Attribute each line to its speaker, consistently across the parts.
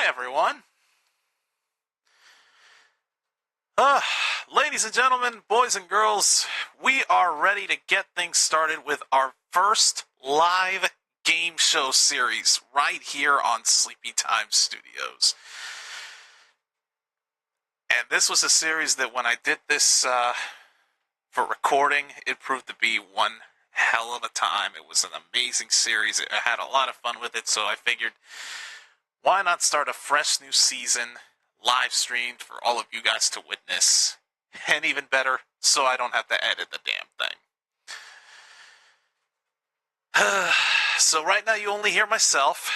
Speaker 1: everyone. Ladies and gentlemen, boys and girls, we are ready to get things started with our first live game show series right here on Sleepy Time Studios. And this was a series that when I did this for recording, it proved to be one hell of a time. It was an amazing series. I had a lot of fun with it, so I figured, why not start a fresh new season, live streamed for all of you guys to witness, and even better, so I don't have to edit the damn thing. So right now you only hear myself.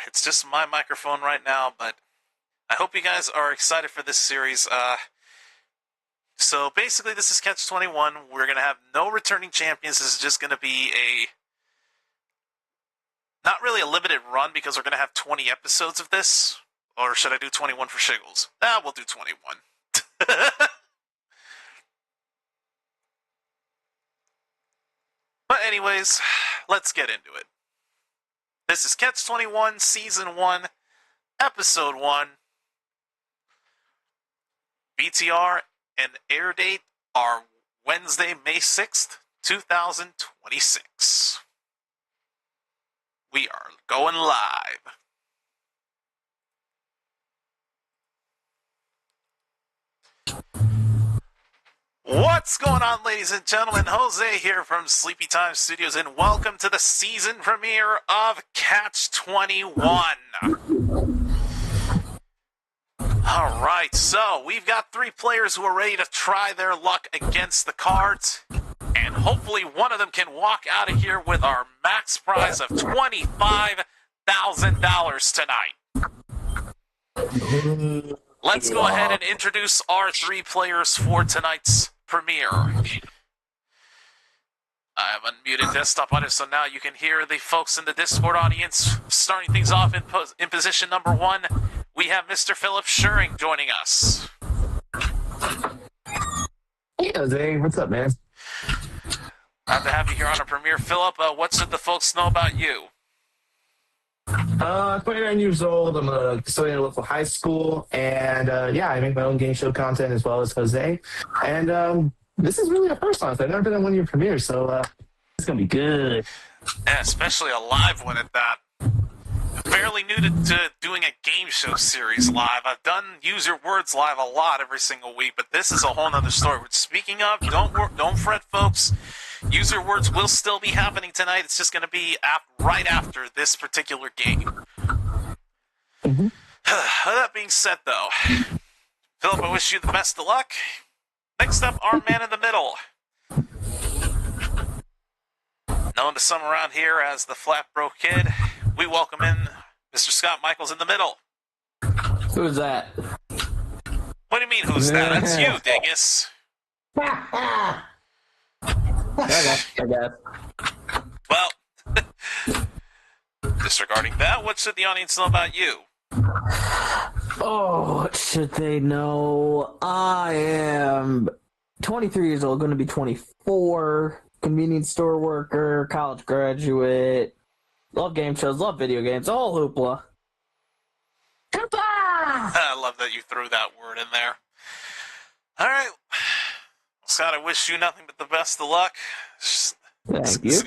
Speaker 1: It's just my microphone right now, but I hope you guys are excited for this series. So basically this is Catch 21. We're going to have no returning champions. This is just going to be not really a limited run because we're going to have 20 episodes of this. Or should I do 21 for shiggles? We'll do 21. But anyways, let's get into it. This is Catch 21, Season 1, Episode 1. BTR and air date are Wednesday, May 6th, 2026. We are going live. What's going on, ladies and gentlemen? Jose here from Sleepy Time Studios, and welcome to the season premiere of Catch 21. Alright, so we've got 3 players who are ready to try their luck against the cards, and hopefully one of them can walk out of here with our max prize of $25,000 tonight. Let's go ahead and introduce our 3 players for tonight's premiere. I have unmuted desktop audio, so now you can hear the folks in the Discord audience. Starting things off in position number 1, we have Mr. Philip Schuring joining us.
Speaker 2: Hey, Jose. What's up, man?
Speaker 1: Glad to have you here on a premiere. Philip, what should the folks know about you?
Speaker 2: 29 years old. I'm a custodian at a local high school, and I make my own game show content as well as Jose. And this is really a first time. I've never been on one of your premieres, so it's gonna be good.
Speaker 1: Yeah, especially a live one at that. Fairly new to doing a game show series live. I've done Use Your Words live a lot every single week, but this is a whole nother story. Speaking of, don't fret, folks. Use Your Words will still be happening tonight. It's just going to be right after this particular game.
Speaker 2: Mm-hmm.
Speaker 1: That being said, though, Philip, I wish you the best of luck. Next up, our man in the middle. Known to some around here as the Flat Bro Kid, we welcome in Mr. Scott Michaels in the middle.
Speaker 2: Who's that?
Speaker 1: What do you mean, who's that? That's you, dingus.
Speaker 2: I guess.
Speaker 1: Well, disregarding that, what should the audience know about you?
Speaker 3: Oh, what should they know? I am 23 years old, going to be 24, convenience store worker, college graduate, love game shows, love video games, all hoopla. Hoopla!
Speaker 1: I love that you threw that word in there. All right. Scott, I wish you nothing but the best of luck.
Speaker 3: Thank you.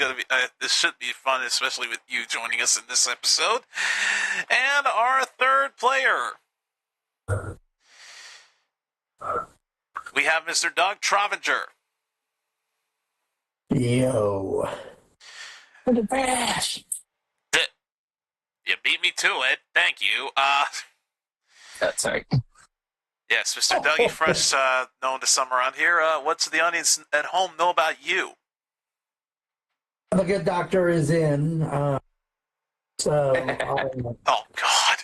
Speaker 1: This should be fun, especially with you joining us in this episode. And our third player, we have Mr. Doug Trovinger.
Speaker 4: Yo. For the bash.
Speaker 1: You beat me to it. Thank you.
Speaker 2: That's right.
Speaker 1: Yes, Mr. Dougie Fresh, known to some around here. What's the audience at home know about you?
Speaker 4: The good doctor is in. So
Speaker 1: Oh, God.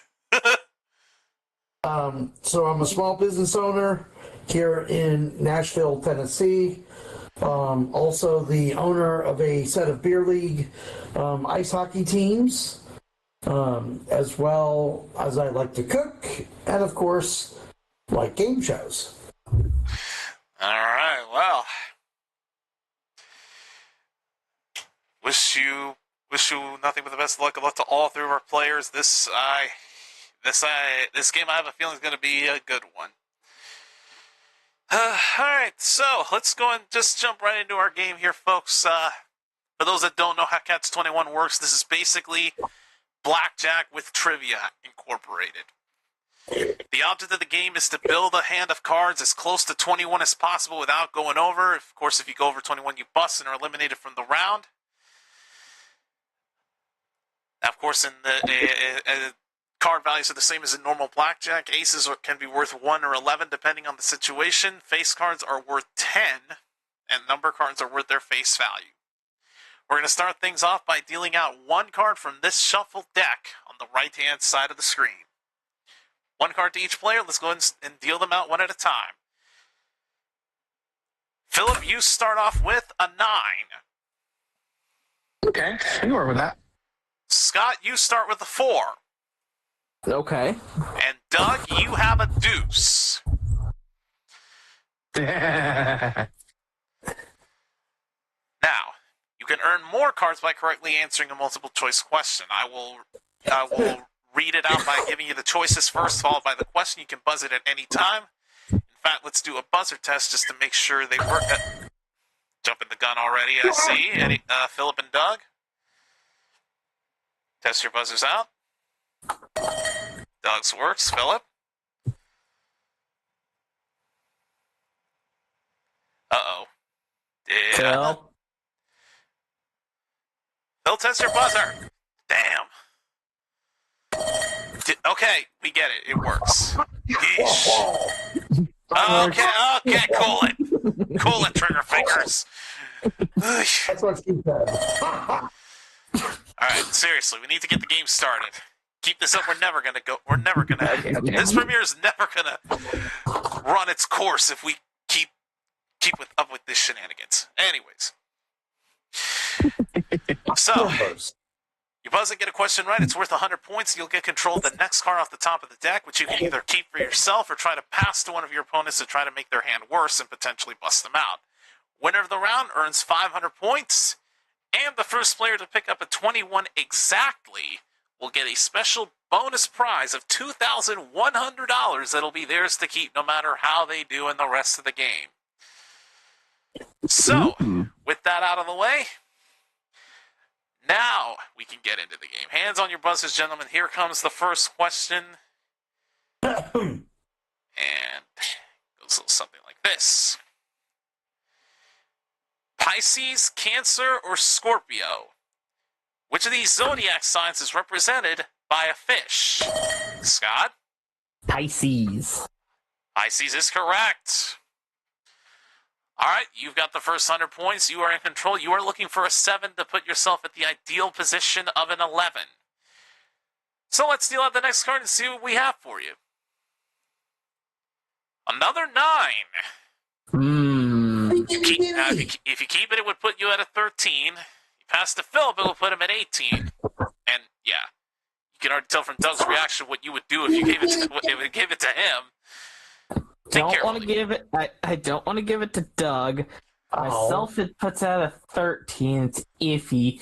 Speaker 4: so I'm a small business owner here in Nashville, Tennessee. Also the owner of a set of beer league ice hockey teams, as well as I like to cook, and of course, like game shows.
Speaker 1: All right, well, wish you Wish you nothing but the best of luck. Good luck to all three of our players. This game, I have a feeling, is going to be a good one. All right, so let's go and just jump right into our game here, folks. For those that don't know how Cats 21 works, this is basically blackjack with trivia incorporated. The object of the game is to build a hand of cards as close to 21 as possible without going over. Of course, if you go over 21, you bust and are eliminated from the round. Now, of course, in the card values are the same as in normal blackjack. Aces can be worth 1 or 11 depending on the situation. Face cards are worth 10, and number cards are worth their face value. We're going to start things off by dealing out one card from this shuffled deck on the right-hand side of the screen. One card to each player. Let's go ahead and deal them out one at a time. Philip, you start off with a 9.
Speaker 2: Okay, I can work with that.
Speaker 1: Scott, you start with a 4.
Speaker 3: Okay.
Speaker 1: And Doug, you have a deuce. Now, you can earn more cards by correctly answering a multiple choice question. I will read it out by giving you the choices first, followed by the question. You can buzz it at any time. In fact, let's do a buzzer test just to make sure they work. Jumping the gun already, I see. Philip and Doug. Test your buzzers out. Doug's works. Philip. Uh-oh.
Speaker 3: Phil.
Speaker 1: Phil, test your buzzer. Damn. Okay, we get it. It works. Yeesh. Okay, cool it. Cool it, trigger fingers.
Speaker 4: That's what she said.
Speaker 1: Alright, seriously, we need to get the game started. Keep this up, we're never gonna
Speaker 2: Okay.
Speaker 1: This premiere is never gonna run its course if we keep up with this shenanigans. Anyways. So, you buzz and get a question right, it's worth 100 points. You'll get control of the next card off the top of the deck, which you can either keep for yourself or try to pass to one of your opponents to try to make their hand worse and potentially bust them out. Winner of the round earns 500 points, and the first player to pick up a 21 exactly will get a special bonus prize of $2,100 that'll be theirs to keep no matter how they do in the rest of the game. So, with that out of the way, now we can get into the game. Hands on your buzzers, gentlemen. Here comes the first question. And it goes a little something like this. Pisces, Cancer, or Scorpio? Which of these zodiac signs is represented by a fish? Scott?
Speaker 3: Pisces.
Speaker 1: Pisces is correct. All right, you've got the first 100 points. You are in control. You are looking for a 7 to put yourself at the ideal position of an 11. So let's deal out the next card and see what we have for you. Another 9. If you keep it, it would put you at a 13. You pass to Philip, it will put him at 18. And yeah, you can already tell from Doug's reaction what you would do if you gave it to him.
Speaker 3: Don't want to give it. I don't want to give it to Doug. Myself, it puts out a 13. It's iffy,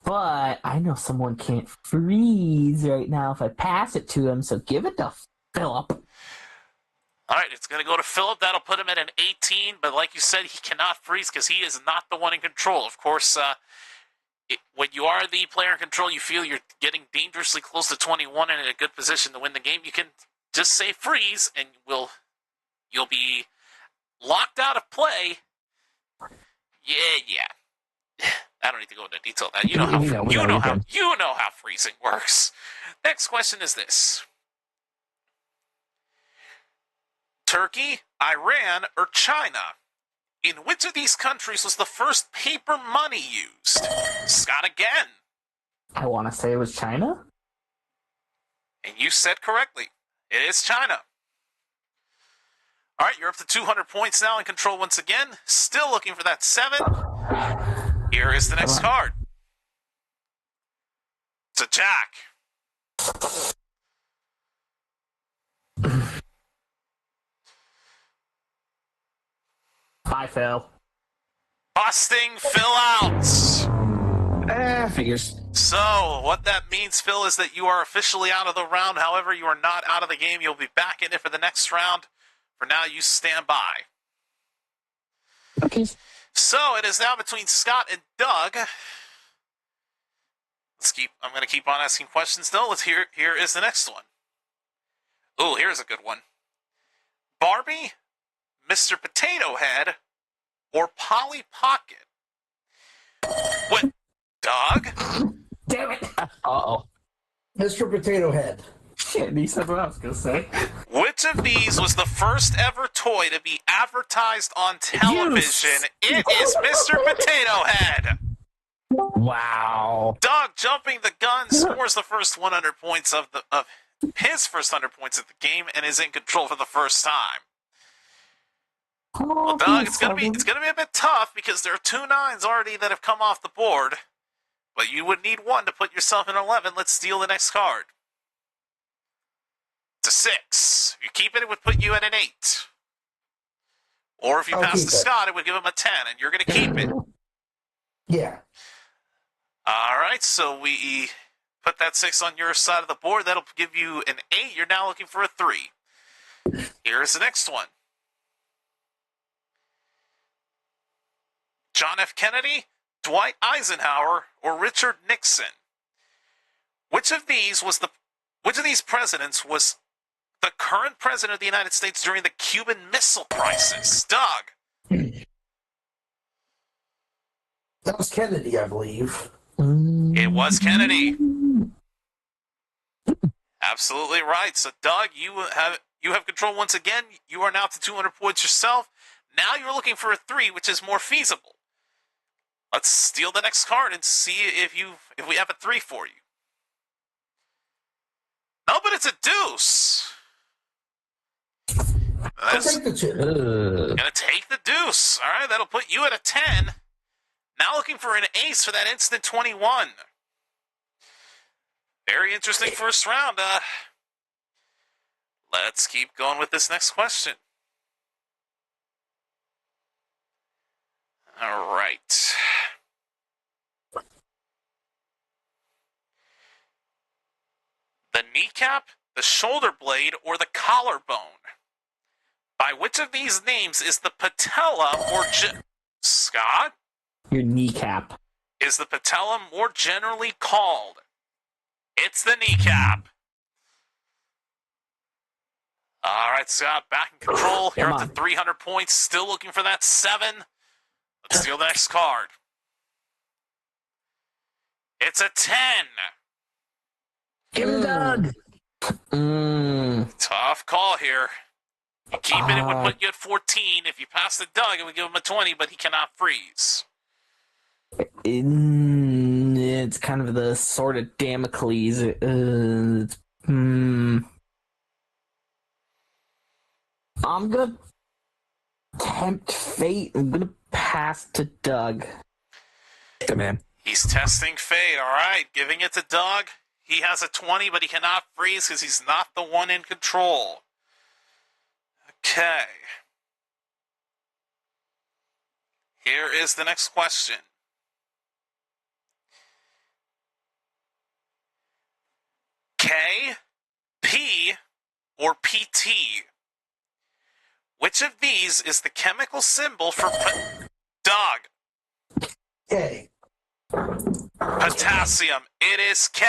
Speaker 3: but I know someone can't freeze right now if I pass it to him. So give it to Philip.
Speaker 1: All right, it's going to go to Philip. That'll put him at an 18. But like you said, he cannot freeze because he is not the one in control. Of course, when you are the player in control, you feel you're getting dangerously close to 21 and in a good position to win the game. You can just say freeze, and you'll be locked out of play. Yeah. I don't need to go into detail on that. You know how freezing works. Next question is this. Turkey, Iran, or China? In which of these countries was the first paper money used? Scott again.
Speaker 3: I want to say it was China.
Speaker 1: And you said correctly. It is China. All right, you're up to 200 points now, in control once again. Still looking for that 7. Here is the next card. It's a jack.
Speaker 3: Bye, Phil.
Speaker 1: Busting Phil out.
Speaker 2: Figures.
Speaker 1: So, what that means, Phil, is that you are officially out of the round. However, you are not out of the game. You'll be back in it for the next round. For now, you stand by.
Speaker 2: Okay.
Speaker 1: So, it is now between Scott and Doug. I'm going to keep on asking questions, though. Here is the next one. Ooh, here's a good one. Barbie, Mr. Potato Head, or Polly Pocket? What, Doug?
Speaker 3: Damn it!
Speaker 2: Uh-oh.
Speaker 4: Mr. Potato Head.
Speaker 3: Shit, you said what I was gonna say.
Speaker 1: Which of these was the first ever toy to be advertised on television? It is Mr. Potato Head.
Speaker 2: Wow.
Speaker 1: Doug, jumping the gun, scores the first 100 points of his first 100 points of the game and is in control for the first time. Well, Doug, it's gonna be a bit tough because there are 2 9s already that have come off the board, but you would need 1 to put yourself in 11. Let's steal the next card. It's a 6. If you keep it, it would put you at an 8. Or if you pass to Scott, it would give him a 10, and you're going to keep it.
Speaker 4: Yeah.
Speaker 1: All right, so we put that 6 on your side of the board. That'll give you an 8. You're now looking for a 3. Here's the next one. John F. Kennedy, Dwight Eisenhower, or Richard Nixon? Which of these presidents was the current president of the United States during the Cuban Missile Crisis? Doug.
Speaker 4: That was Kennedy, I believe.
Speaker 1: It was Kennedy. Absolutely right. So, Doug, you have control once again. You are now to 200 points yourself. Now you're looking for a 3, which is more feasible. Let's steal the next card and see if we have a 3 for you. No, but it's a deuce.
Speaker 4: I'll take the 2.
Speaker 1: Gonna take the deuce. All right, that'll put you at a 10. Now looking for an ace for that instant 21. Very interesting first round. Let's keep going with this next question. All right. The kneecap, the shoulder blade, or the collarbone? By which of these names is the patella Scott?
Speaker 3: Your kneecap.
Speaker 1: Is the patella more generally called? It's the kneecap. All right, Scott, back in control. You're up to 300 points. Still looking for that 7. Let's steal the next card. It's a 10.
Speaker 2: Give it to Doug.
Speaker 1: Tough call here. You keep it would put you at 14. If you pass the Doug, it would give him a 20, but he cannot freeze.
Speaker 3: It's kind of the sort of Damocles. I'm gonna tempt fate. I'm gonna pass to Doug.
Speaker 2: Good man.
Speaker 1: He's testing fate. All right, giving it to Doug. He has a 20, but he cannot freeze because he's not the one in control. Okay. Here is the next question. K, P, or PT? Which of these is the chemical symbol for Doug?
Speaker 4: K.
Speaker 1: Potassium. It is K.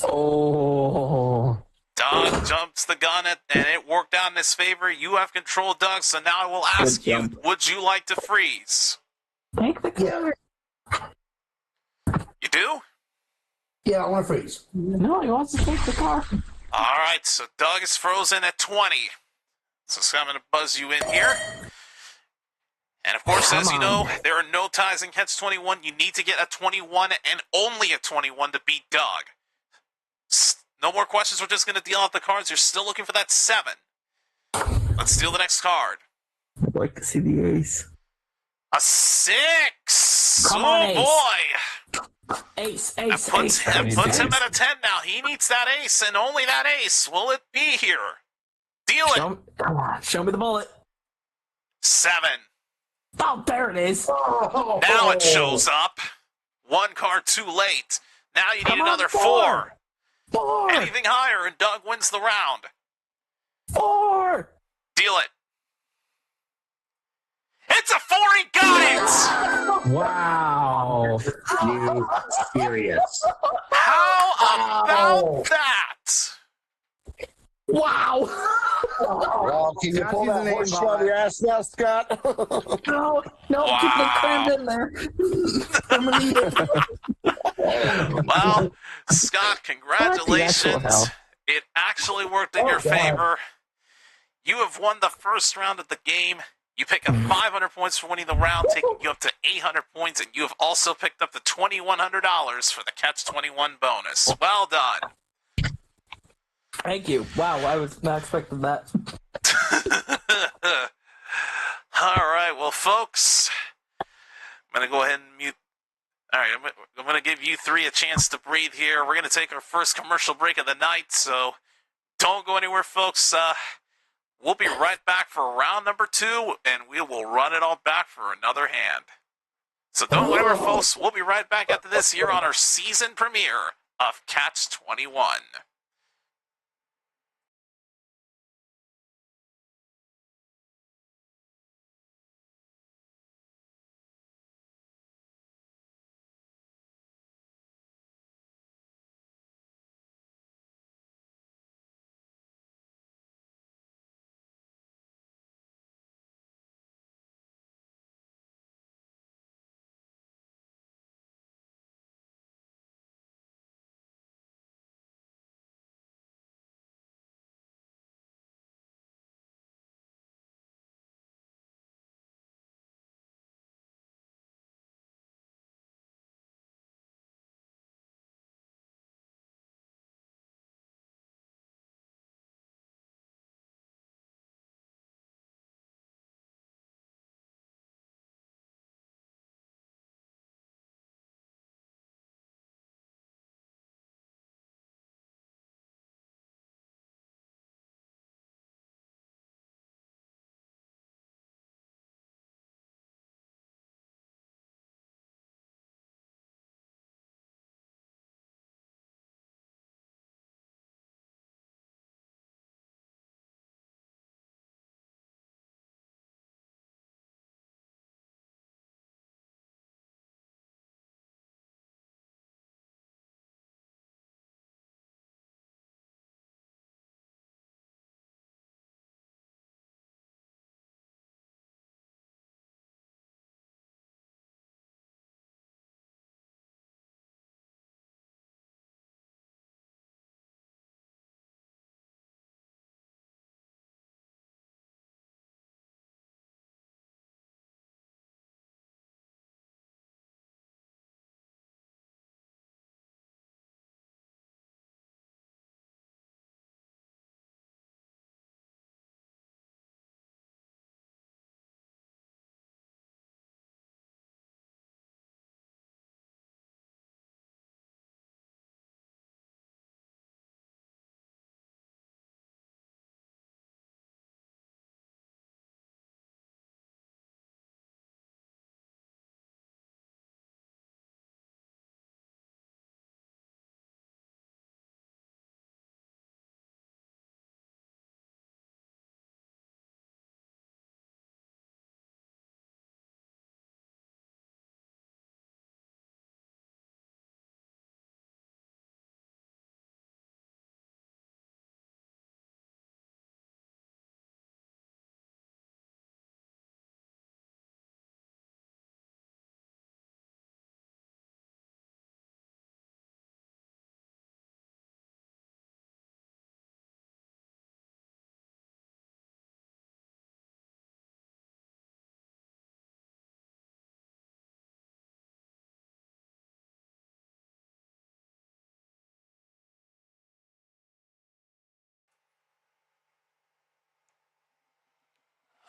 Speaker 2: Oh.
Speaker 1: Doug jumps the gun and it worked out in his favor. You have control, Doug, so now I will ask you, would you like to freeze?
Speaker 3: Take the card.
Speaker 1: You do?
Speaker 4: Yeah, I want to freeze.
Speaker 3: No, he wants to take the card.
Speaker 1: All right, so Doug is frozen at 20. So I'm going to buzz you in here. And of course, as you know, there are no ties in Catch 21. You need to get a 21 and only a 21 to beat Doug. No more questions. We're just going to deal out the cards. You're still looking for that 7. Let's steal the next card.
Speaker 3: I'd like to see the ace.
Speaker 1: A 6.
Speaker 3: Come
Speaker 1: oh,
Speaker 3: on, ace.
Speaker 1: boy.
Speaker 3: Ace.
Speaker 1: That puts him at a 10 now. He needs that ace, and only that ace. Will it be here? Deal it.
Speaker 3: Come on. Show me the bullet.
Speaker 1: 7.
Speaker 3: Oh, there it is.
Speaker 1: Now it shows up. One card too late. Now you need
Speaker 3: Come on,
Speaker 1: another
Speaker 3: 4.
Speaker 1: 4.
Speaker 3: 4.
Speaker 1: Anything higher, and Doug wins the round.
Speaker 3: 4.
Speaker 1: Deal it. It's a 4. He got it.
Speaker 2: Wow. You serious?
Speaker 1: How about that?
Speaker 3: Wow.
Speaker 5: Well, can you
Speaker 2: Scott's
Speaker 5: pull that
Speaker 2: using
Speaker 5: horse
Speaker 2: aimbot.
Speaker 5: out of your ass now, Scott?
Speaker 3: No, keep the crammed in there. I'm gonna need it.
Speaker 1: Well, Scott,
Speaker 2: the actual
Speaker 1: congratulations.
Speaker 2: hell?
Speaker 1: It actually worked in your favor. You have won the first round of the game. You pick up 500 points for winning the round, taking you up to 800 points, and you have also picked up the $2,100 for the Catch 21 bonus. Well done.
Speaker 3: Thank you. Wow, I was not expecting that.
Speaker 1: All right, well, folks, I'm going to go ahead and mute. All right, I'm going to give you three a chance to breathe here. We're going to take our first commercial break of the night, so don't go anywhere, folks. We'll be right back for round number 2, and we will run it all back for another hand. So don't go anywhere, folks. We'll be right back after this here on our season premiere of Catch 21.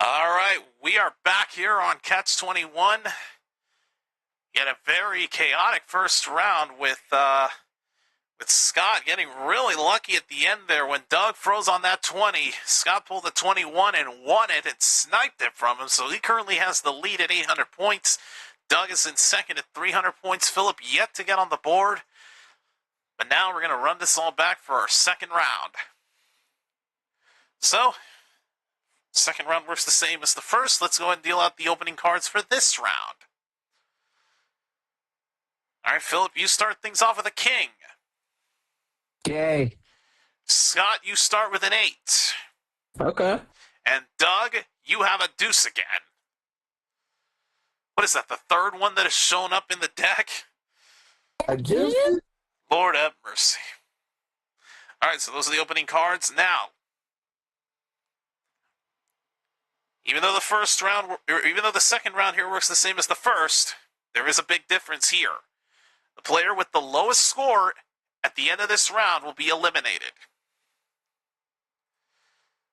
Speaker 1: All right, we are back here on Catch 21. Yet a very chaotic first round with Scott getting really lucky at the end there when Doug froze on that 20. Scott pulled the 21 and won it and sniped it from him, so he currently has the lead at 800 points. Doug is in second at 300 points. Philip yet to get on the board. But now we're going to run this all back for our second round. So, second round works the same as the first. Let's go ahead and deal out the opening cards for this round. All right, Philip, you start things off with a king.
Speaker 2: Yay.
Speaker 1: Scott, you start with an 8.
Speaker 3: Okay.
Speaker 1: And Doug, you have a deuce again. What is that, the third one that has shown up in the deck?
Speaker 4: I just
Speaker 1: Lord have mercy. All right, so those are the opening cards. Now, even though the second round here works the same as the first, there is a big difference here. The player with the lowest score at the end of this round will be eliminated.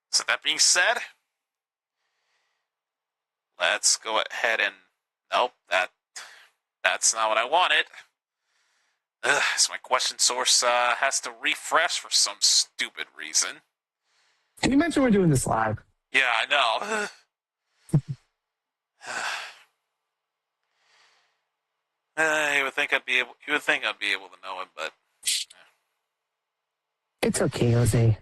Speaker 1: So that being said, let's go ahead and... Nope, that's not what I wanted. So my question source has to refresh for some stupid reason.
Speaker 2: Can you mention we're doing this live?
Speaker 1: Yeah, I know. You would think I'd be able to know it, but
Speaker 2: It's okay, Jose.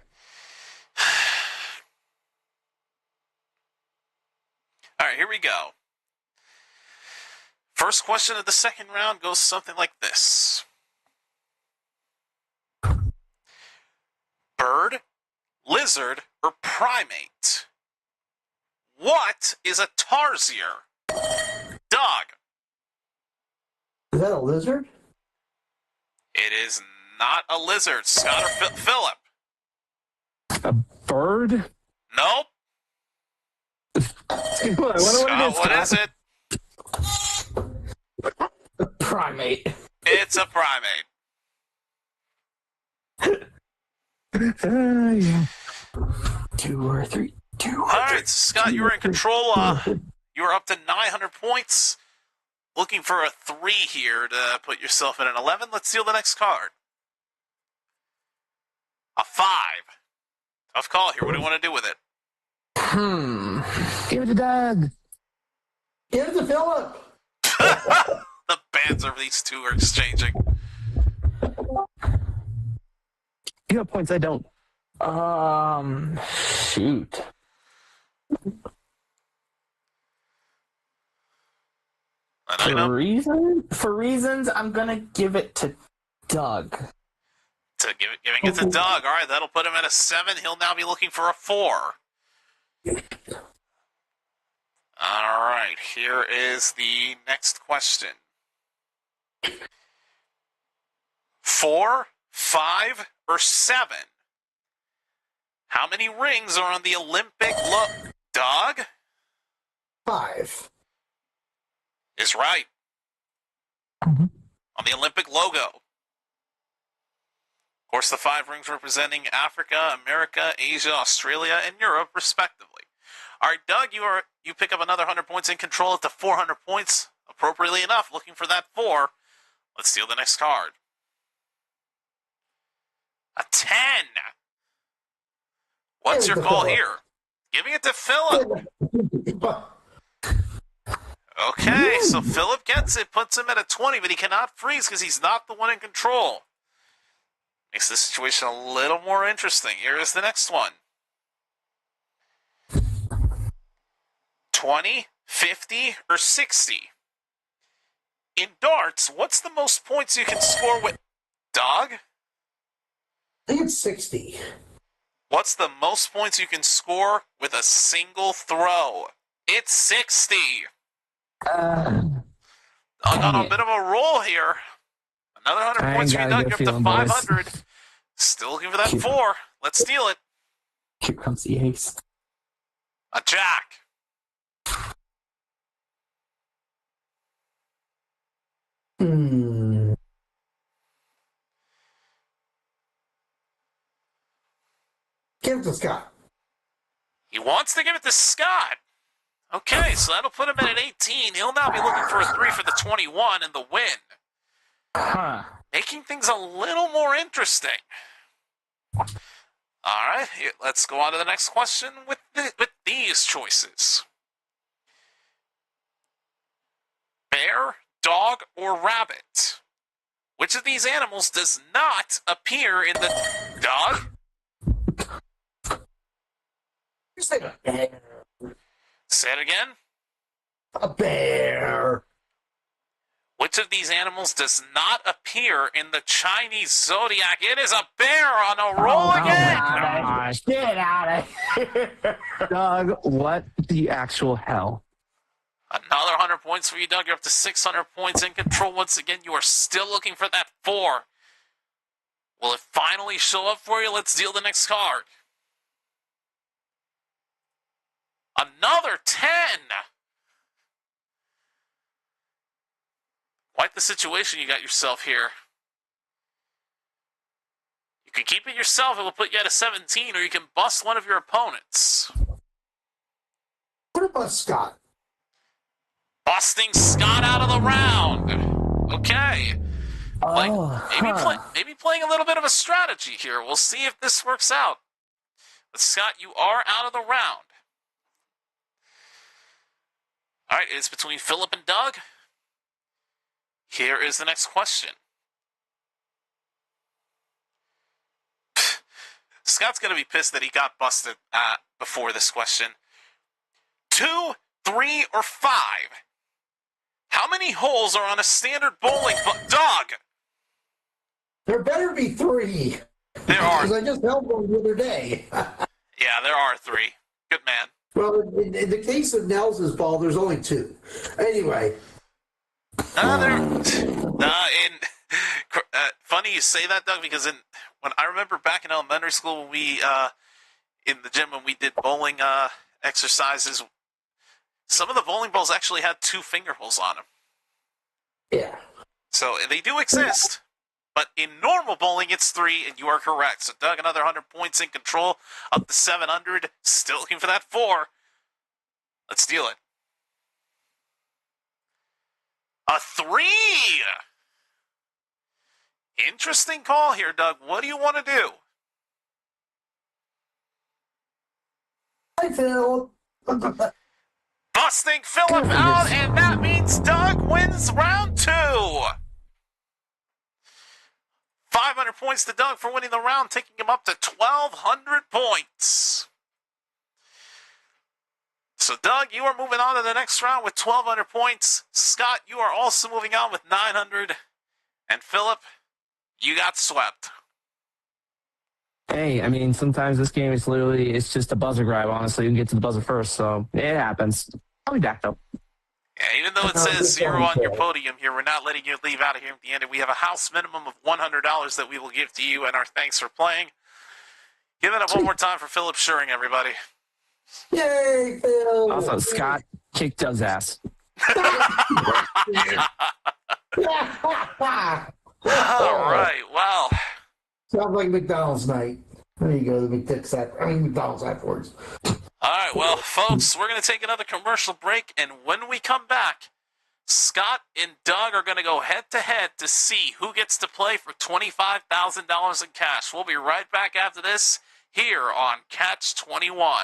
Speaker 1: all right, here we go. First question of the second round goes something like this. Bird, lizard, or primate? What is a tarsier? Dog.
Speaker 4: is that a lizard?
Speaker 1: It is not a lizard. Scott or Philip?
Speaker 2: A bird?
Speaker 1: Nope. Scott, what is it?
Speaker 3: Primate.
Speaker 1: It's a primate.
Speaker 2: Yeah.
Speaker 3: 2 or 3. 2 or
Speaker 1: All right, Scott, you're in control. You're up to 900 points. Looking for a 3 here to put yourself in an 11. Let's deal the next card. A 5. Tough call here. What do you want to do with it?
Speaker 2: Give it to Doug.
Speaker 4: Give it to Philip.
Speaker 1: The bands of these two are exchanging.
Speaker 2: You have points I don't.
Speaker 3: Shoot.
Speaker 1: An item?
Speaker 3: For reasons, I'm gonna give it to Doug.
Speaker 1: Giving it to Doug. All right, that'll put him at a 7. He'll now be looking for a 4. All right, here is the next question. 4, 5, or 7? How many rings are on the Olympic logo? Doug
Speaker 4: 5.
Speaker 1: is right.
Speaker 2: Mhm.
Speaker 1: On the Olympic logo. Of course, the 5 rings representing Africa, America, Asia, Australia, and Europe, respectively. All right, Doug, you pick up another 100 points in control at the 400 points. Appropriately enough, looking for that 4. Let's deal the next card. A 10. What's your call here? Giving it to Philip. Okay, so Philip gets it, puts him at a 20, but he cannot freeze because he's not the one in control. Makes the situation a little more interesting. Here is the next one. 20, 50, or 60? In darts, what's the most points you can score with... Dog?
Speaker 4: I think it's 60.
Speaker 1: What's the most points you can score with a single throw? It's 60. On a bit of a roll here. Another 100
Speaker 2: I
Speaker 1: points
Speaker 2: ain't
Speaker 1: for you,
Speaker 2: got a
Speaker 1: Doug.
Speaker 2: good
Speaker 1: You're up to
Speaker 2: feeling, boys.
Speaker 1: 500. Still looking for that 4. Let's steal it.
Speaker 3: Here comes the ace.
Speaker 1: A jack.
Speaker 4: Give it to Scott.
Speaker 1: He wants to give it to Scott. Okay, so that'll put him at an 18. He'll now be looking for a 3 for the 21 and the win.
Speaker 3: Huh.
Speaker 1: Making things a little more interesting. All right, let's go on to the next question with these choices. Bear, dog, or rabbit? Which of these animals does not appear in the dog?
Speaker 4: You say a bear.
Speaker 1: Say it again.
Speaker 4: A bear.
Speaker 1: Which of these animals does not appear in the Chinese zodiac? It is a bear on a roll again.
Speaker 2: Gosh.
Speaker 3: Get out of here.
Speaker 2: Doug, what the actual hell?
Speaker 1: Another 100 points for you, Doug. You're up to 600 points in control. Once again, you are still looking for that 4. Will it finally show up for you? Let's deal the next card. Another 10. Quite the situation you got yourself here. You can keep it yourself. It will put you at a 17, or you can bust one of your opponents.
Speaker 4: What about Scott?
Speaker 1: Busting Scott out of the round. Okay. Maybe playing a little bit of a strategy here. We'll see if this works out. But Scott, you are out of the round. All right, it's between Philip and Doug. Here is the next question. Scott's going to be pissed that he got busted before this question. 2, 3, or 5? How many holes are on a standard bowling ball? Doug!
Speaker 4: There better be 3.
Speaker 1: There are.
Speaker 4: Because I just held one the other day.
Speaker 1: Yeah, there are 3. Good man.
Speaker 4: Well, in the case of Nels's ball, there's only 2. Anyway.
Speaker 1: Funny you say that, Doug, because when I remember back in elementary school, when we in the gym when we did bowling exercises, some of the bowling balls actually had 2 finger holes on them.
Speaker 4: Yeah.
Speaker 1: So they do exist, but in normal bowling, it's 3, and you are correct. So Doug, another 100 points in control, up to 700. Still looking for that 4. Let's deal it. A 3. Interesting call here, Doug. What do you want to do?
Speaker 4: Hi, Phil.
Speaker 1: Busting Philip out, and that means Doug wins round 2. 500 points to Doug for winning the round, taking him up to 1,200 points. So, Doug, you are moving on to the next round with 1,200 points. Scott, you are also moving on with 900. And Philip, you got swept.
Speaker 2: Hey, I mean, sometimes this game is literally, it's just a buzzer grab, honestly. You can get to the buzzer first, so it happens. I'll be back, though.
Speaker 1: Yeah, even though it says 0 on your podium here, we're not letting you leave out of here at the end. We have a house minimum of $100 that we will give to you, and our thanks for playing. Give it up one more time for Philip Schuring, everybody.
Speaker 4: Yay, Phil.
Speaker 2: Also, Scott kicked Doug's ass.
Speaker 1: All right, well.
Speaker 4: Sounds like McDonald's night. There you go, the McDonald's afterwards.
Speaker 1: All right, well, folks, we're going to take another commercial break, and when we come back, Scott and Doug are going to go head-to-head to see who gets to play for $25,000 in cash. We'll be right back after this here on Catch 21.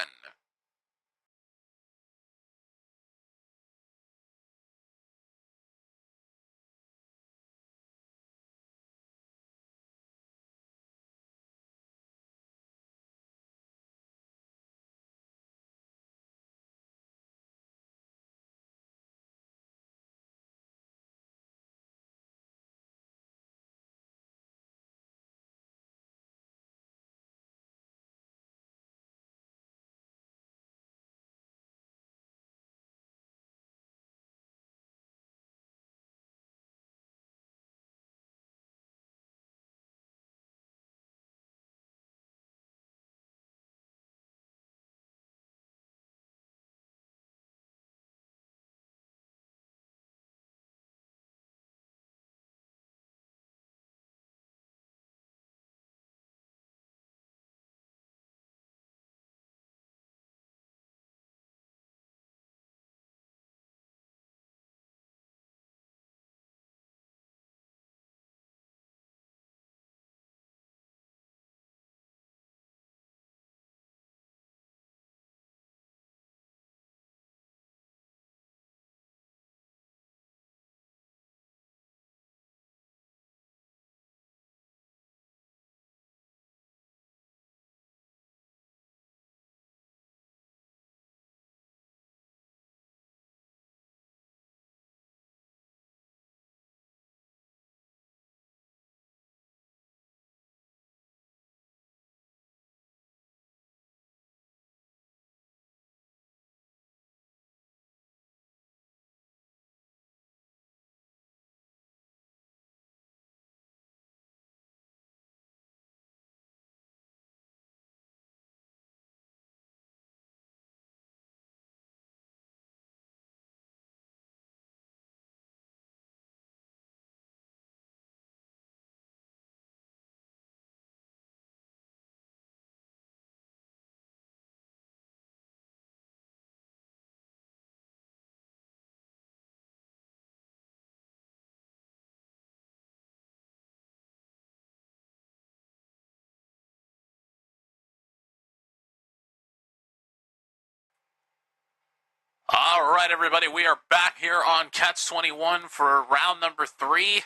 Speaker 1: All right, everybody, we are back here on Catch 21 for round number 3.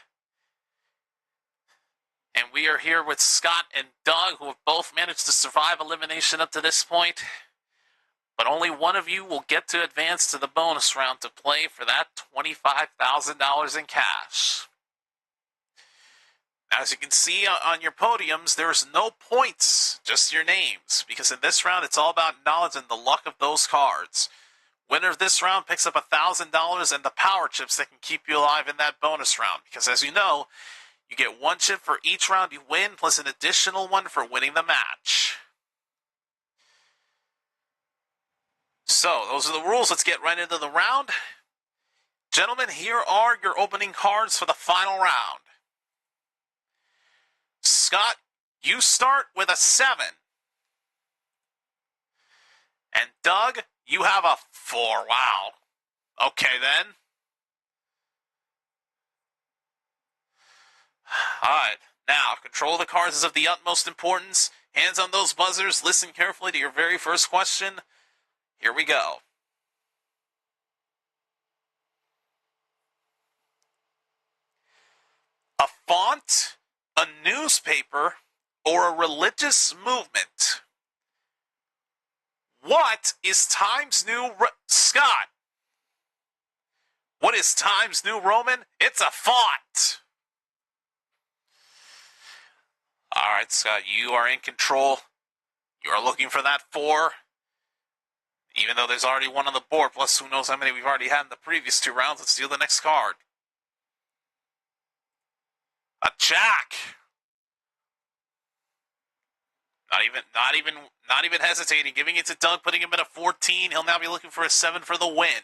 Speaker 1: And we are here with Scott and Doug, who have both managed to survive elimination up to this point. But only one of you will get to advance to the bonus round to play for that $25,000 in cash. Now, as you can see on your podiums, there's no points, just your names, because in this round, it's all about knowledge and the luck of those cards. Winner of this round picks up $1,000 and the power chips that can keep you alive in that bonus round, because as you know, you get 1 chip for each round you win, plus an additional one for winning the match. So, those are the rules. Let's get right into the round. Gentlemen, here are your opening cards for the final round. Scott, you start with a 7. And Doug, you have a 4. Wow. Okay, then. All right. Now, control the cards is of the utmost importance. Hands on those buzzers. Listen carefully to your very first question. Here we go. A font, a newspaper, or a religious movement. What is Times New Scott? What is Times New Roman? It's a font. All right, Scott, you are in control. You are looking for that 4. Even though there's already one on the board, plus who knows how many we've already had in the previous 2 rounds. Let's deal the next card. A jack. Not even hesitating. Giving it to Doug, putting him at a 14. He'll now be looking for a 7 for the win.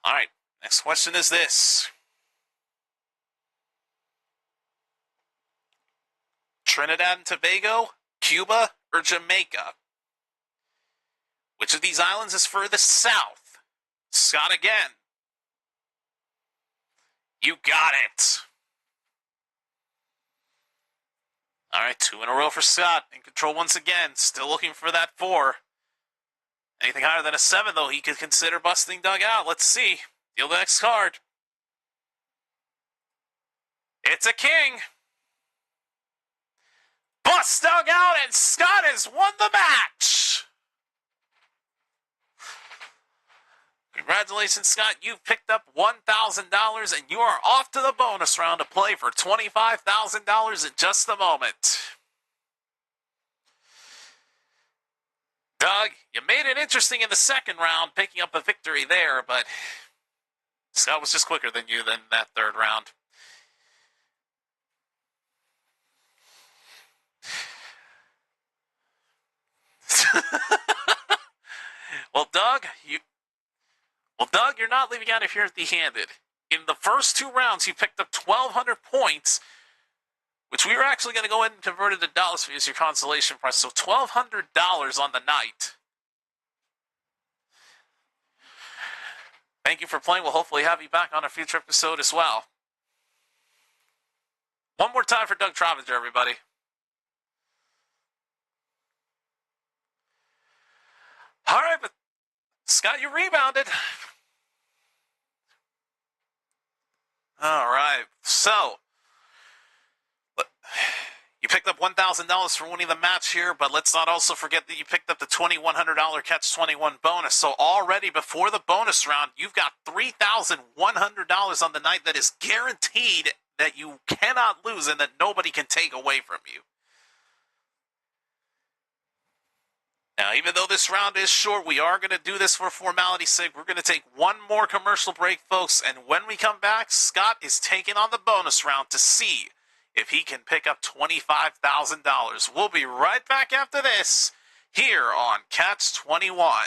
Speaker 1: All right, next question is this. Trinidad and Tobago, Cuba, or Jamaica? Which of these islands is furthest south? Scott again. You got it. All right, 2 in a row for Scott. In control once again. Still looking for that 4. Anything higher than a 7, though, he could consider busting Doug out. Let's see. Deal the next card. It's a king. Bust Doug out, and Scott has won the match. Congratulations, Scott. You've picked up $1,000, and you are off to the bonus round to play for $25,000 in just a moment. Doug, you made it interesting in the second round, picking up a victory there, but Scott was just quicker than you in that third round. Well, Doug, you're not leaving out of here empty-handed. In the first 2 rounds, you picked up 1,200 points, which we were actually going to go ahead and convert it to dollars for you as your consolation prize. So $1,200 on the night. Thank you for playing. We'll hopefully have you back on a future episode as well. One more time for Doug Trovinger, everybody. All right, but Scott, you rebounded. All right, so you picked up $1,000 for winning the match here, but let's not also forget that you picked up the $2,100 Catch 21 bonus. So already before the bonus round, you've got $3,100 on the night that is guaranteed that you cannot lose and that nobody can take away from you. Now, even though this round is short, we are going to do this for formality's sake. We're going to take one more commercial break, folks, and when we come back, Scott is taking on the bonus round to see if he can pick up $25,000. We'll be right back after this here on Catch 21.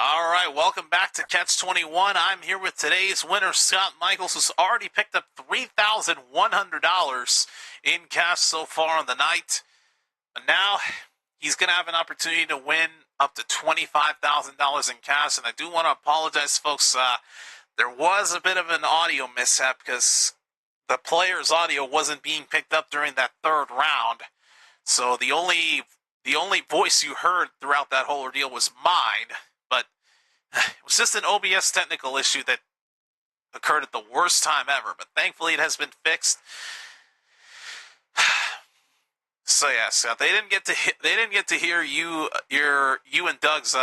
Speaker 1: All right, welcome back to Catch 21. I'm here with today's winner, Scott Michaels, who's already picked up $3,100 in cash so far on the night. And now he's going to have an opportunity to win up to $25,000 in cash. And I do want to apologize, folks. There was a bit of an audio mishap because the player's audio wasn't being picked up during that third round. So the only voice you heard throughout that whole ordeal was mine. But it was just an OBS technical issue that occurred at the worst time ever. But thankfully, it has been fixed. So yeah, Scott, they didn't get to hear you and Doug's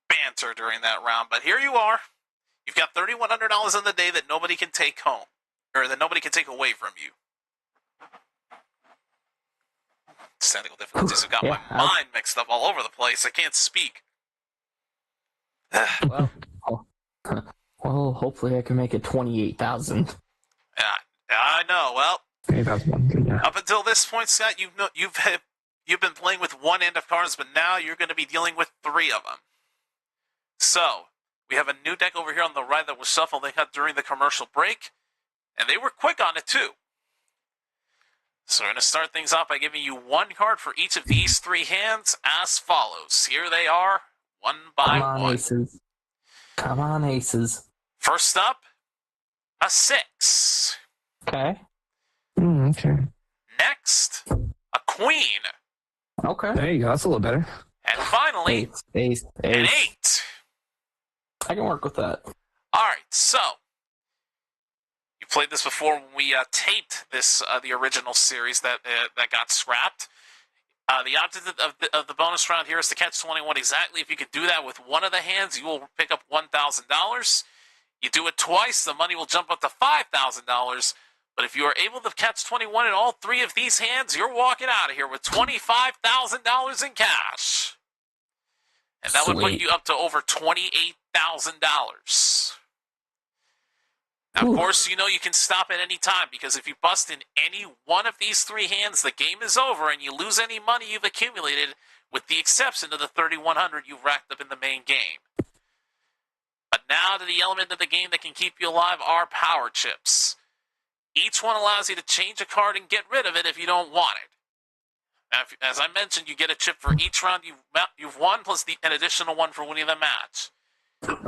Speaker 1: banter during that round. But here you are. You've got $3,100 on the day that nobody can take home, or that nobody can take away from you. Technical difficulties have got my mind mixed up all over the place. I can't speak.
Speaker 3: Well, hopefully I can make it 28,000.
Speaker 1: Yeah, I know. Well,
Speaker 2: 8,000. Yeah.
Speaker 1: up until this point, Scott, you've been playing with one end of cards, but now you're going to be dealing with three of them. So we have a new deck over here on the right that was shuffled. They got during the commercial break, and they were quick on it too. So we're going to start things off by giving you one card for each of these three hands as follows. Here they are, one by one.
Speaker 3: Aces. Come on, aces.
Speaker 1: First up, a 6.
Speaker 3: Okay.
Speaker 2: Okay.
Speaker 1: Next, a queen.
Speaker 3: Okay.
Speaker 2: There you go. That's a little better.
Speaker 1: And finally,
Speaker 3: Ace.
Speaker 1: an 8.
Speaker 3: I can work with that.
Speaker 1: All right, so you played this before when we taped this, the original series that got scrapped. The object of the bonus round here is to catch 21 exactly. If you can do that with one of the hands, you will pick up $1,000. You do it twice, the money will jump up to $5,000. But if you are able to catch 21 in all three of these hands, you're walking out of here with $25,000 in cash. And that would put you up to over $28,000. Now, of course, you know you can stop at any time, because if you bust in any one of these three hands, the game is over and you lose any money you've accumulated, with the exception of the $3,100 you've racked up in the main game. But now to the element of the game that can keep you alive are power chips. Each one allows you to change a card and get rid of it if you don't want it. Now, as I mentioned, you get a chip for each round you've won, plus an additional one for winning the match.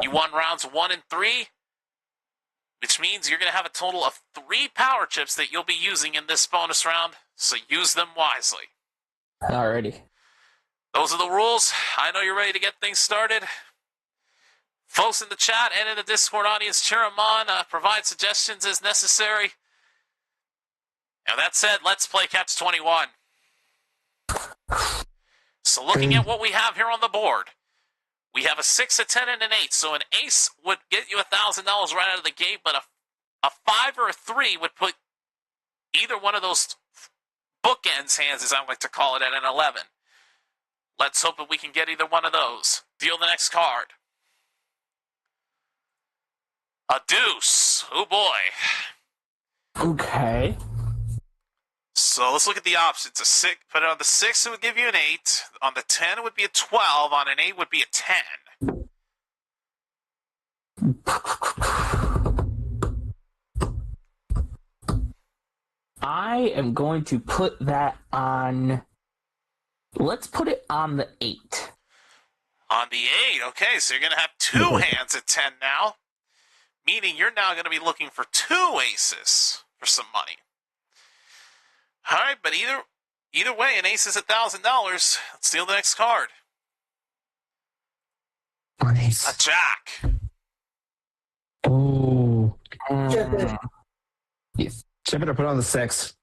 Speaker 1: You won rounds 1 and 3, which means you're going to have a total of 3 power chips that you'll be using in this bonus round, so use them wisely.
Speaker 3: Alrighty.
Speaker 1: Those are the rules. I know you're ready to get things started. Folks in the chat and in the Discord audience, cheer them on, provide suggestions as necessary. Now that said, let's play Catch 21. So looking at what we have here on the board, we have a 6, a 10, and an 8. So an ace would get you $1,000 right out of the gate, but a 5 or a 3 would put either one of those bookends hands, as I like to call it, at an 11. Let's hope that we can get either one of those. Deal the next card. A deuce. Oh boy.
Speaker 3: Okay.
Speaker 1: So let's look at the options. A 6, put it on the 6, it would give you an 8. On the 10, it would be a 12. On an 8, it would be a 10.
Speaker 3: I am going to put that on. Let's put it on the 8.
Speaker 1: On the 8, okay, so you're going to have 2 hands at 10 now, meaning you're now going to be looking for 2 aces for some money. All right, but either way, an ace is $1,000. Let's deal the next card.
Speaker 2: Nice.
Speaker 1: A jack.
Speaker 2: Oh.
Speaker 4: Chip it.
Speaker 2: Yes. Chip it or put it on the 6.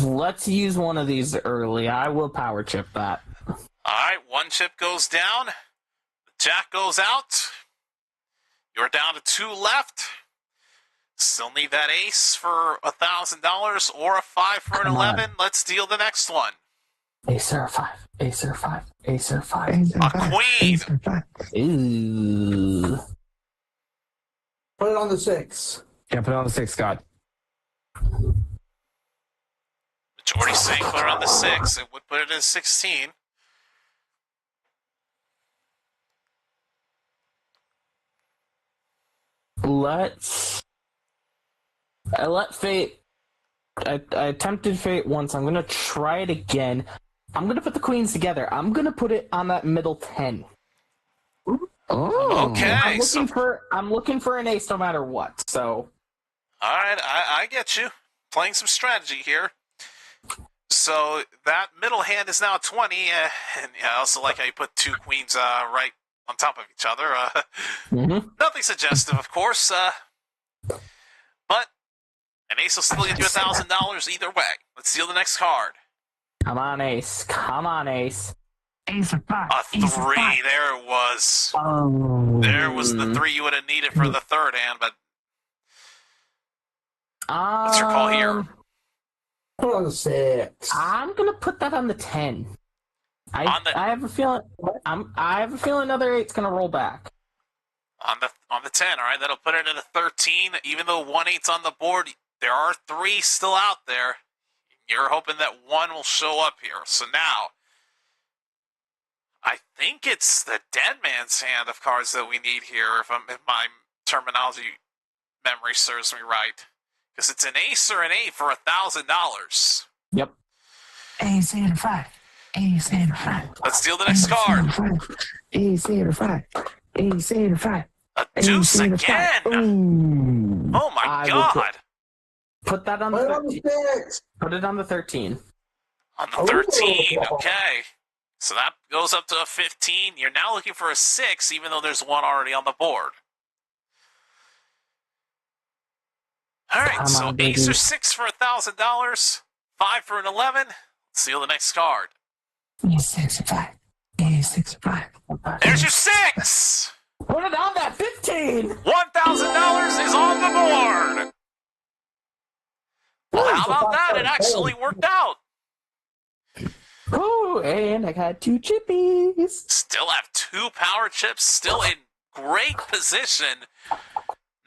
Speaker 3: Let's use one of these early. I will power chip that.
Speaker 1: All right, 1 chip goes down. The jack goes out. You're down to 2 left. Still need that ace for $1,000 or a 5 for an 11. Let's deal the next one.
Speaker 3: Ace or a 5. Ace or a 5. Ace or a 5.
Speaker 1: A queen.
Speaker 3: Ooh.
Speaker 4: Put it on the 6.
Speaker 2: Yeah, put it on the 6, Scott.
Speaker 1: The Shorty's saying put it on the 6. It would put it at 16.
Speaker 3: I let fate. I attempted fate once. I'm gonna try it again. I'm gonna put the queens together. I'm gonna put it on that middle 10.
Speaker 2: Oh,
Speaker 1: Okay.
Speaker 3: I'm looking for an ace no matter what. So.
Speaker 1: All right, I get you. Playing some strategy here. So that middle hand is now 20, and I also like how you put two queens right on top of each other. Nothing suggestive, of course, but an ace will still get you $1,000 either way. Let's deal the next card.
Speaker 3: Come on, ace. Come on, ace.
Speaker 2: Ace of 5.
Speaker 1: A 3. There it was.
Speaker 2: Oh.
Speaker 1: There was the 3 you would have needed for the third hand, but what's your call here?
Speaker 4: Put it on the 6.
Speaker 3: I'm gonna put that on the 10. I have a feeling. I have a feeling another 8's gonna roll back.
Speaker 1: On the 10, all right, that'll put it at a 13. Even though 1/8's on the board, there are 3 still out there. You're hoping that 1 will show up here. So now, I think it's the dead man's hand of cards that we need here, if my terminology memory serves me right. Because it's an ace or an 8 for $1,000.
Speaker 3: Yep.
Speaker 2: Ace 8 or 5. Ace 8 or 5.
Speaker 1: Let's deal the next card.
Speaker 2: Ace 8 or 5. Ace 8 or 5.
Speaker 1: A deuce again. Oh my god.
Speaker 3: Put that on the 13. Put it on the 13.
Speaker 1: On the 13, okay. So that goes up to a 15. You're now looking for a 6, even though there's 1 already on the board. All right, so ace or 6 for $1,000, 5 for an 11. Let's deal the next card.
Speaker 2: Ace 6 or 5. Ace 6 or 5.
Speaker 1: There's your 6.
Speaker 3: Put it on that 15.
Speaker 1: $1,000 is on the board. Well, how about that? It actually worked out.
Speaker 3: Oh, and I got 2 chippies.
Speaker 1: Still have 2 power chips, still in great position.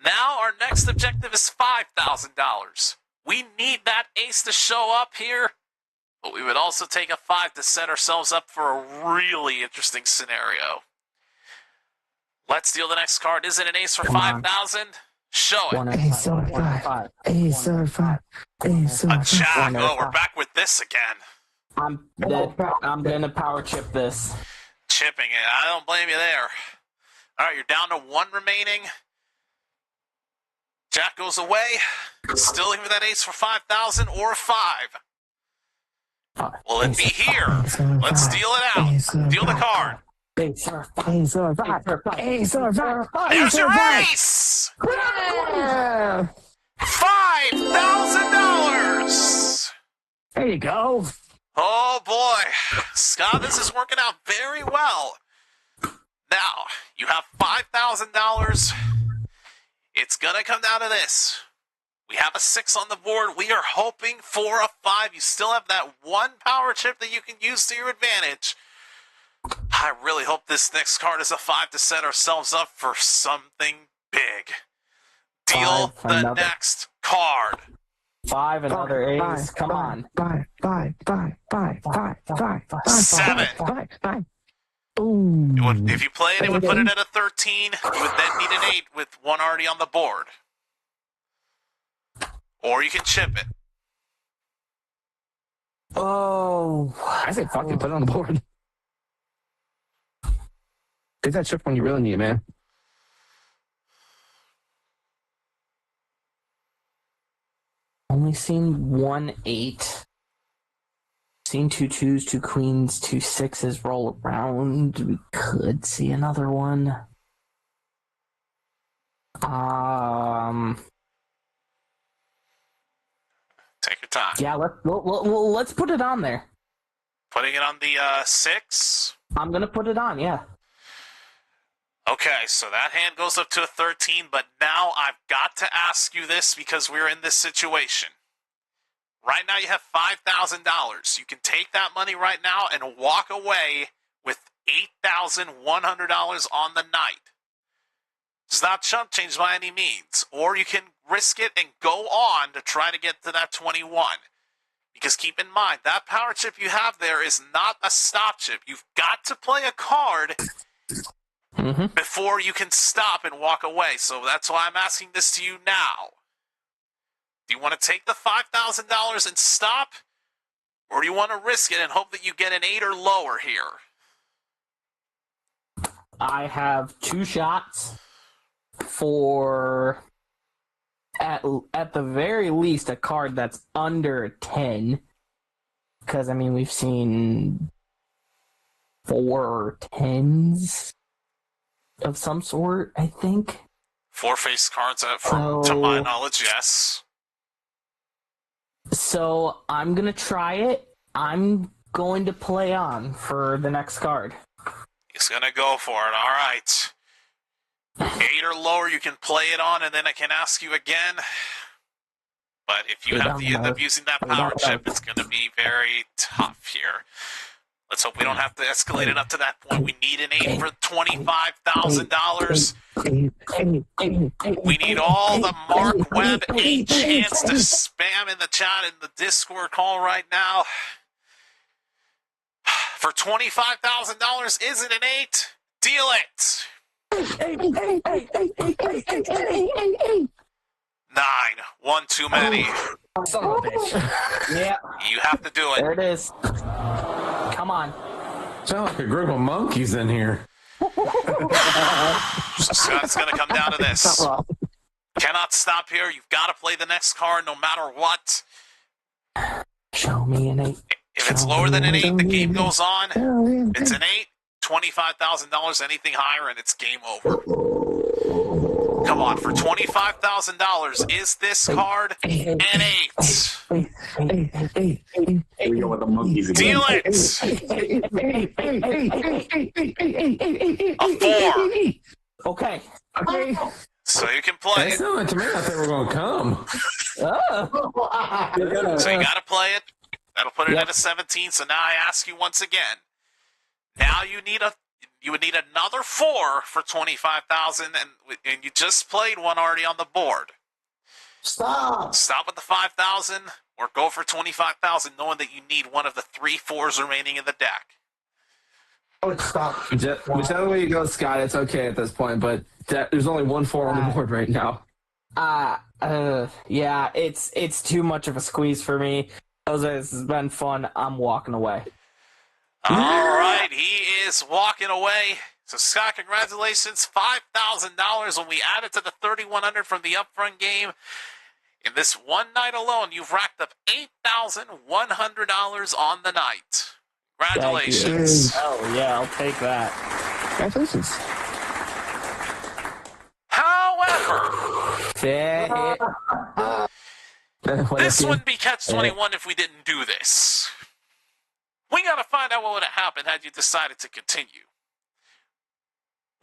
Speaker 1: Now our next objective is $5,000. We need that ace to show up here, but we would also take a 5 to set ourselves up for a really interesting scenario. Let's deal the next card. Is it an ace for 5,000? Show it.
Speaker 2: Ace or 5. Ace or 5. Ace or 5.
Speaker 1: A jack. Oh, we're back with this again.
Speaker 3: I'm gonna power chip this.
Speaker 1: Chipping it. I don't blame you there. All right, you're down to 1 remaining. Jack goes away. Still looking for that ace for 5,000 or a 5. Will it be here? Let's deal it out. Deal the card.
Speaker 3: Ace or 5.
Speaker 2: Ace or 5. Ace or 5.
Speaker 1: There's your ace!
Speaker 2: Yeah.
Speaker 1: $5,000!
Speaker 2: There you go.
Speaker 1: Oh boy. Scott, this is working out very well. Now, you have $5,000. It's gonna come down to this. We have a 6 on the board. We are hoping for a 5. You still have that 1 power chip that you can use to your advantage. I really hope this next card is a 5 to set ourselves up for something big. Deal the next card.
Speaker 3: 5, another ace. Come on.
Speaker 2: 5.
Speaker 1: 7.
Speaker 2: Ooh.
Speaker 1: If you play it, it would put it at a 13. You would then need an 8 with 1 already on the board. Or you can chip it.
Speaker 3: Oh.
Speaker 2: I say fuck it, put it on the board. Get that chip when you really need it, man.
Speaker 3: Only seen 1 8. Seen 2 2s, 2 queens, 2 6s roll around. We could see another one.
Speaker 1: Take your time.
Speaker 3: Yeah, let's put it on there.
Speaker 1: Putting it on the 6.
Speaker 3: I'm gonna put it on, yeah.
Speaker 1: Okay, so that hand goes up to a 13, but now I've got to ask you this because we're in this situation. Right now you have $5,000. You can take that money right now and walk away with $8,100 on the night. It's not chump change by any means. Or you can risk it and go on to try to get to that 21. Because keep in mind, that power chip you have there is not a stop chip. You've got to play a card before you can stop and walk away. So that's why I'm asking this to you now. Do you want to take the $5,000 and stop? Or do you want to risk it and hope that you get an 8 or lower here?
Speaker 3: I have 2 shots for at the very least a card that's under 10. Because, I mean, we've seen 4 10s of some sort, I think.
Speaker 1: 4 face cards, to my knowledge, yes.
Speaker 3: So I'm going to try it. I'm going to play on for the next card.
Speaker 1: He's going to go for it. All right. 8 or lower, you can play it on, and then I can ask you again. But if you have to end up using that power chip, it's going to be very tough here. Let's hope we don't have to escalate it up to that point. We need an 8 for $25,000. We need all the Mark Webb 8 chance to spam in the chat in the Discord call right now. For $25,000, is it an 8? Deal it. 9. One too many.
Speaker 3: Son of a bitch. Yeah.
Speaker 1: You have to do
Speaker 3: There
Speaker 1: it.
Speaker 3: it is. Come on.
Speaker 6: Sound like a group of monkeys in here.
Speaker 1: So it's going to come down to this. Cannot stop here. You've got to play the next card no matter what.
Speaker 3: Show me an 8.
Speaker 1: If it's lower than an 8, the game goes on. If it's an 8, $25,000, anything higher, and it's game over. Come on, for $25,000, is this card an 8?
Speaker 7: Here we go with the monkeys again.
Speaker 1: Deal it! A 4.
Speaker 3: Okay.
Speaker 1: So you can play
Speaker 6: That
Speaker 1: it.
Speaker 6: sounded to me like they were going to come.
Speaker 1: So you got to play it. That'll put it at a 17. So now I ask you once again. Now you would need another 4 for $25,000, and you just played one already on the board.
Speaker 4: Stop.
Speaker 1: Stop with the 5,000, or go for 25,000, knowing that you need one of the 3 4s remaining in the deck.
Speaker 4: I would stop.
Speaker 2: Whichever way you go, Scott, it's okay at this point. But there's only 1 4 on the board right now.
Speaker 3: Yeah, it's too much of a squeeze for me. Jose, this has been fun. I'm walking away.
Speaker 1: All right, he is walking away. So, Scott, congratulations. $5,000 when we add it to the $3,100 from the upfront game. In this one night alone, you've racked up $8,100 on the night. Congratulations.
Speaker 3: Oh, yeah, I'll take that.
Speaker 2: Congratulations.
Speaker 1: However, this wouldn't be Catch-21 if we didn't do this. We got to find out what would have happened had you decided to continue.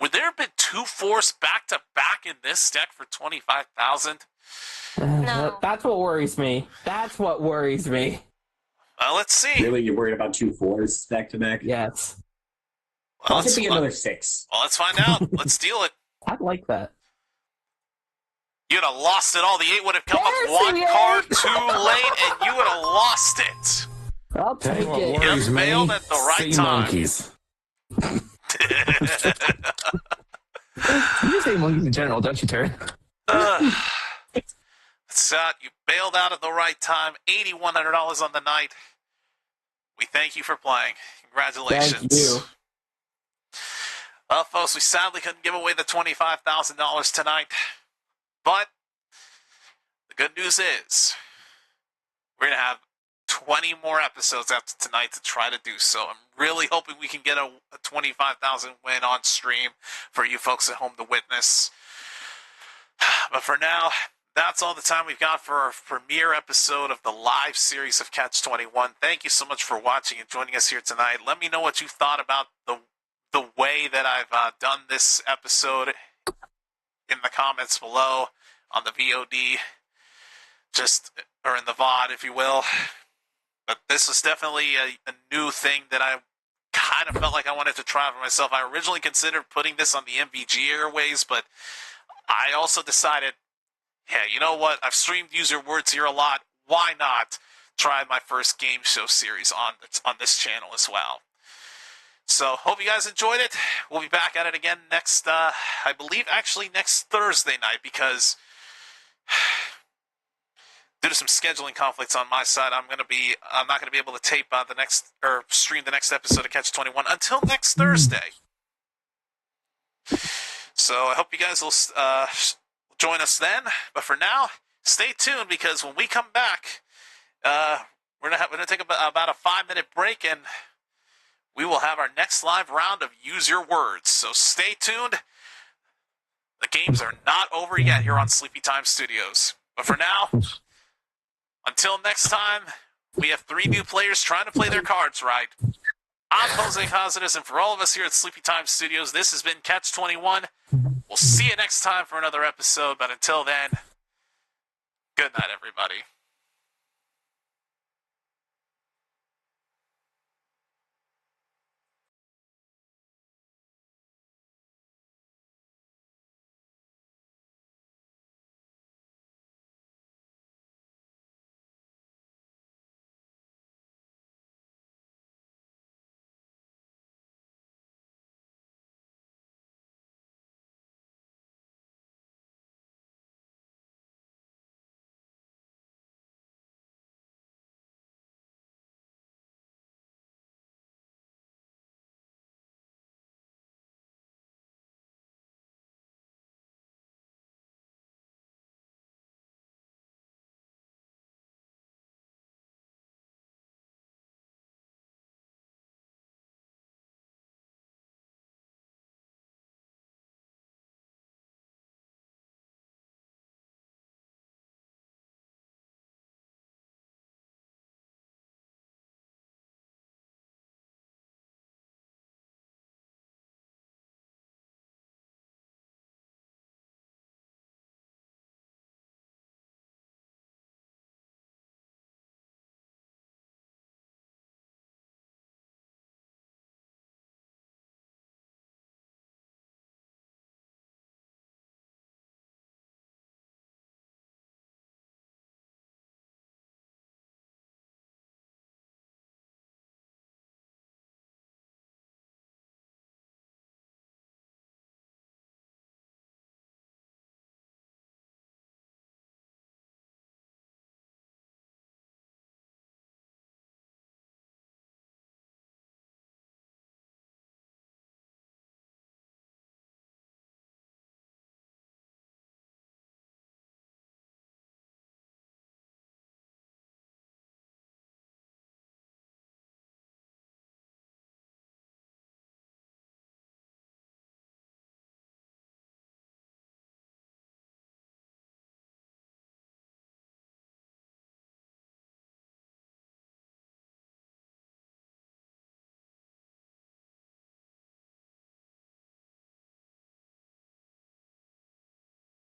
Speaker 1: Would there have been 2 4s back-to-back in this deck for $25,000?
Speaker 8: No.
Speaker 3: That's what worries me. That's what worries me.
Speaker 1: Let's see.
Speaker 7: Really, you're worried about 2 4s back to back?
Speaker 3: Yes.
Speaker 1: Well,
Speaker 7: Let's be another 6.
Speaker 1: Well, let's find out. Let's deal it.
Speaker 3: I'd like that.
Speaker 1: You'd have lost it all. The 8 would have come
Speaker 3: Yes,
Speaker 1: up 1
Speaker 3: yes.
Speaker 1: card too late, and you would have lost it.
Speaker 3: I'll
Speaker 6: Tell
Speaker 3: take
Speaker 6: you what
Speaker 3: it.
Speaker 6: worries
Speaker 1: You
Speaker 6: me,
Speaker 1: failed at the right
Speaker 6: sea
Speaker 1: time.
Speaker 6: monkeys.
Speaker 2: You just say monkeys in general, don't you, Terry?
Speaker 1: Scott, you bailed out at the right time. $8,100 on the night. We thank you for playing. Congratulations.
Speaker 3: Thank you.
Speaker 1: Well, folks, we sadly couldn't give away the $25,000 tonight. But the good news is we're going to have 20 more episodes after tonight to try to do so. I'm really hoping we can get a 25,000 win on stream for you folks at home to witness. But for now, that's all the time we've got for our premiere episode of the live series of Catch-21. Thank you so much for watching and joining us here tonight. Let me know what you thought about the way that I've done this episode in the comments below on the VOD, or in the VOD, if you will. But this was definitely a new thing that I kind of felt like I wanted to try for myself. I originally considered putting this on the MVG Airways, but I also decided, yeah, you know what? I've streamed Use Your Words here a lot. Why not try my first game show series on this channel as well. So, hope you guys enjoyed it. We'll be back at it again next, I believe, actually next Thursday night, because due to some scheduling conflicts on my side, I'm not going to be able to tape stream the next episode of Catch 21 until next Thursday. So, I hope you guys will join us then. But for now, stay tuned, because when we come back, we're gonna take about a 5-minute break, and we will have our next live round of Use Your Words. So stay tuned. The games are not over yet here on Sleepy Time Studios. But for now, until next time, we have 3 new players trying to play their cards right. I'm Jose Costas, and for all of us here at Sleepy Time Studios, this has been Catch 21. We'll see you next time for another episode, but until then, good night, everybody.